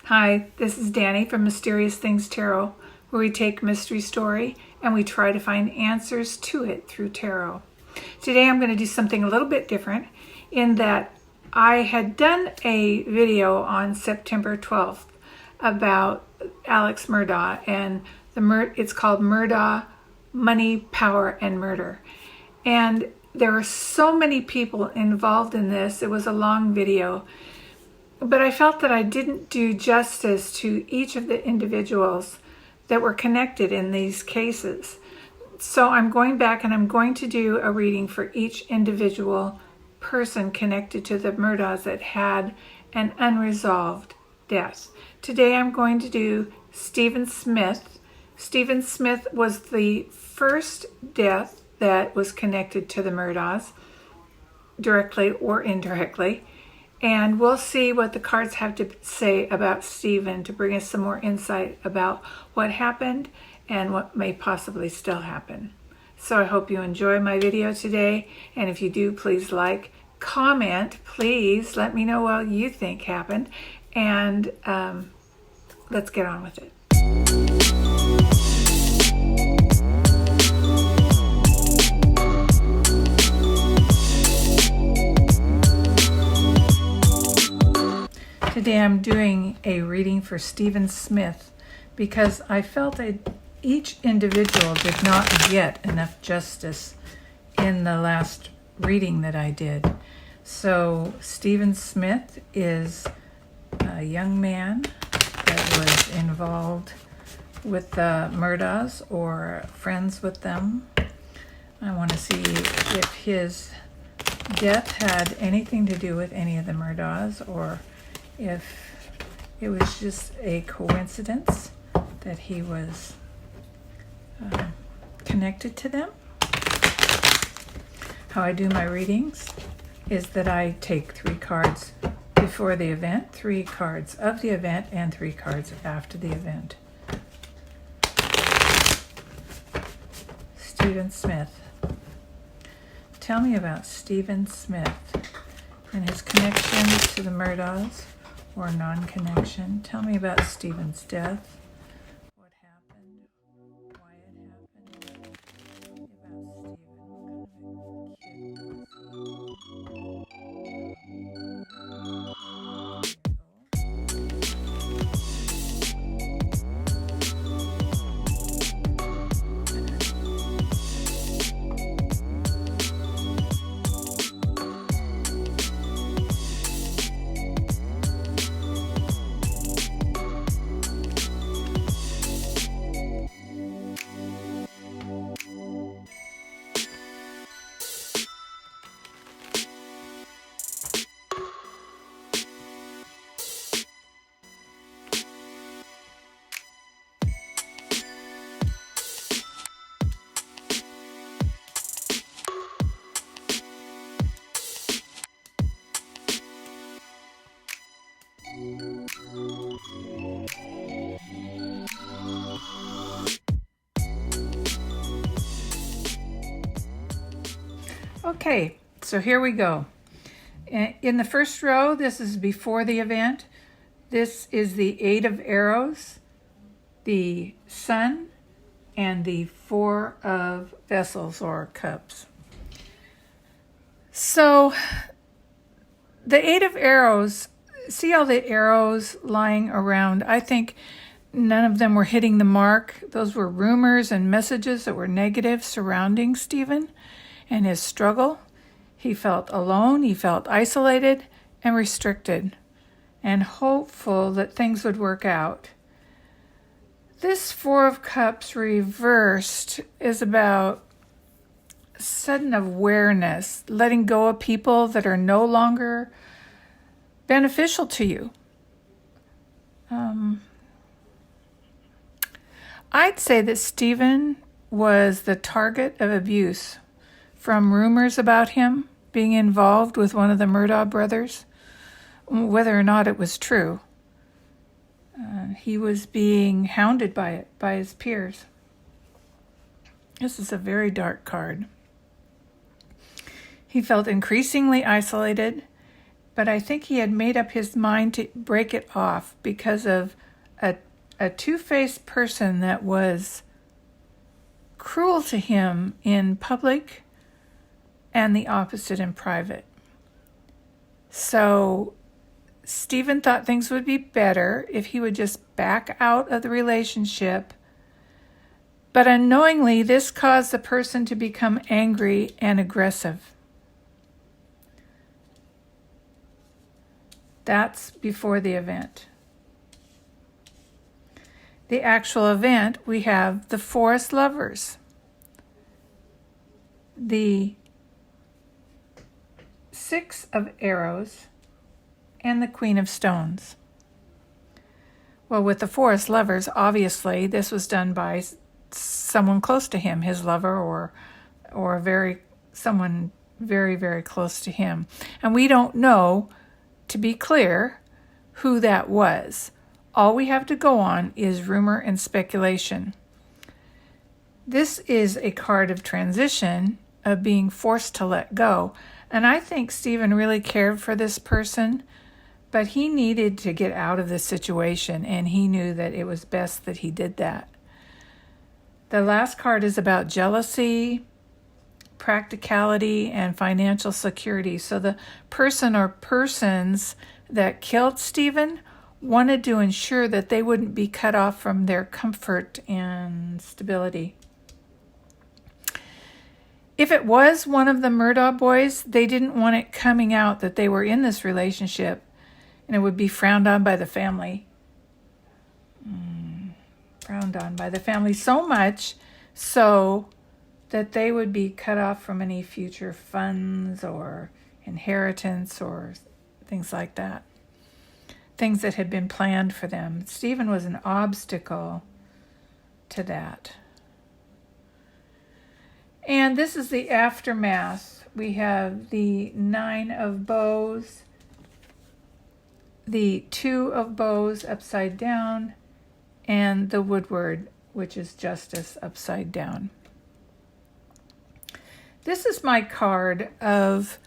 Hi, this is Danny from Mysterious Things Tarot, where we take a mystery story and we try to find answers to it through tarot. Today I'm going to do something a little bit different in that I had done a video on September 12th about Alex Murdaugh, and it's called Murdaugh, Money, Power, and Murder. And there are so many people involved in this. It was a long video. But I felt that I didn't do justice to each of the individuals that were connected in these cases. So I'm going back and I'm going to do a reading for each individual person connected to the Murdaughs that had an unresolved death. Today I'm going to do Stephen Smith. Stephen Smith was the first death that was connected to the Murdaughs, directly or indirectly. And we'll see what the cards have to say about Stephen to bring us some more insight about what happened and what may possibly still happen. So I hope you enjoy my video today. And if you do, please like, comment, please let me know what you think happened. And let's get on with it. Today I'm doing a reading for Stephen Smith because I felt that each individual did not get enough justice in the last reading that I did. So Stephen Smith is a young man that was involved with the Murdaughs or friends with them. I want to see if his death had anything to do with any of the Murdaughs, or if it was just a coincidence that he was connected to them. How I do my readings is that I take 3 cards before the event, 3 cards of the event, and 3 cards after the event. Stephen Smith. Tell me about Stephen Smith and his connections to the Murdaughs, or non-connection. Tell me about Stephen's death. What happened? Why it happened? About Stephen. What kind of Okay, so here we go. In the first row, this is before the event. This is the 8 of Arrows, the Sun, and the 4 of Vessels or Cups. So the 8 of Arrows, see all the arrows lying around? I think none of them were hitting the mark. Those were rumors and messages that were negative surrounding Stephen and his struggle. He felt alone, he felt isolated and restricted, and hopeful that things would work out. This 4 of Cups reversed is about sudden awareness, letting go of people that are no longer beneficial to you. I'd say that Stephen was the target of abuse from rumors about him being involved with one of the Murdaugh brothers, whether or not it was true. He was being hounded by it, by his peers. This is a very dark card. He felt increasingly isolated but I think he had made up his mind to break it off because of a two-faced person that was cruel to him in public and the opposite in private. So Stephen thought things would be better if he would just back out of the relationship. But unknowingly, this caused the person to become angry and aggressive. That's before the event. The actual event, we have the forest lovers, the Six of Arrows, and the Queen of Stones. Well, with the forest lovers, obviously, this was done by someone close to him, his lover, or someone very, very close to him. And we don't know, to be clear, who that was. All we have to go on is rumor and speculation. This is a card of transition, of being forced to let go. And I think Stephen really cared for this person, but he needed to get out of this situation, and he knew that it was best that he did that. The last card is about jealousy, practicality, and financial security. So the person or persons that killed Stephen wanted to ensure that they wouldn't be cut off from their comfort and stability. If it was one of the Murdaugh boys, they didn't want it coming out that they were in this relationship, and it would be frowned on by the family. Frowned on by the family so much so that they would be cut off from any future funds or inheritance or things like that. Things that had been planned for them. Stephen was an obstacle to that. And this is the aftermath. We have the Nine of Bows, the Two of Bows upside down, and the Woodward, which is Justice upside down. This is my card of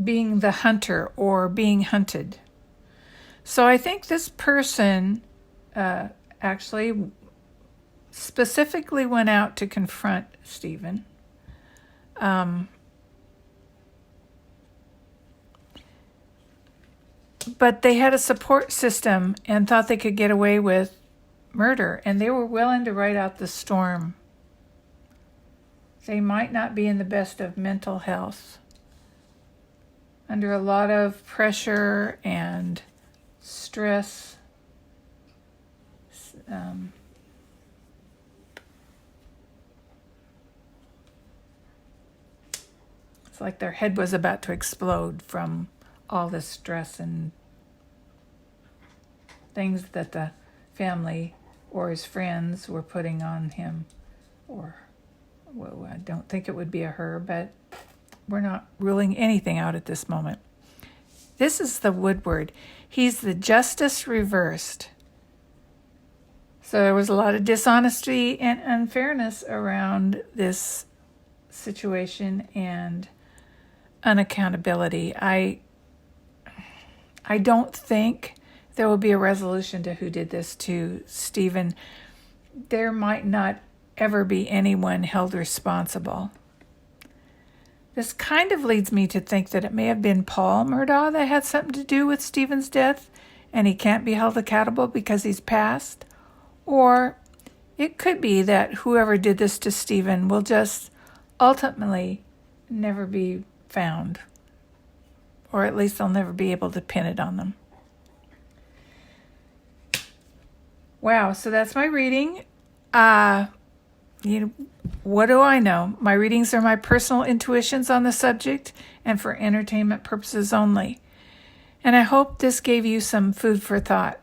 being the hunter or being hunted. So I think this person actually specifically went out to confront Stephen. But they had a support system and thought they could get away with murder, and they were willing to ride out the storm. They might not be in the best of mental health, under a lot of pressure and stress. It's like their head was about to explode from all this stress and things that the family or his friends were putting on him. Or, well, I don't think it would be a her, but we're not ruling anything out at this moment. This is the Woodward. He's the justice reversed. So there was a lot of dishonesty and unfairness around this situation and unaccountability. I don't think there will be a resolution to who did this to Stephen. There might not ever be anyone held responsible. This kind of leads me to think that it may have been Paul Murdaugh that had something to do with Stephen's death, and he can't be held accountable because he's passed. Or it could be that whoever did this to Stephen will just ultimately never be found. Or at least they'll never be able to pin it on them. Wow, so that's my reading. What do I know? My readings are my personal intuitions on the subject and for entertainment purposes only. And I hope this gave you some food for thought.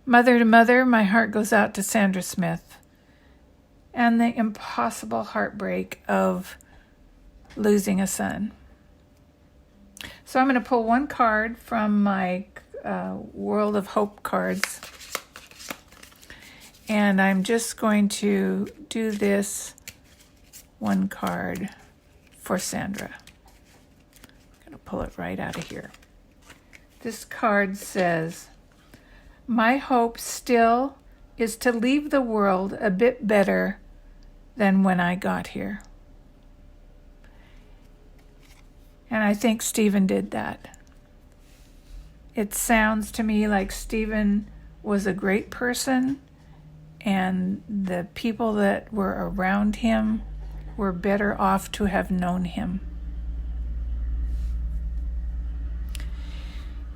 Mother to mother, my heart goes out to Sandra Smith and the impossible heartbreak of losing a son. So I'm going to pull one card from my World of Hope cards. And I'm just going to do this one card for Sandra. I'm going to pull it right out of here. This card says, "My hope still is to leave the world a bit better than when I got here." And I think Stephen did that. It sounds to me like Stephen was a great person, and the people that were around him were better off to have known him.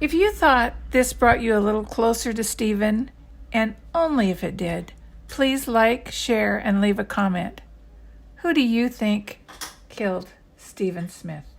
If you thought this brought you a little closer to Stephen, and only if it did, please like, share, and leave a comment. Who do you think killed Stephen Smith?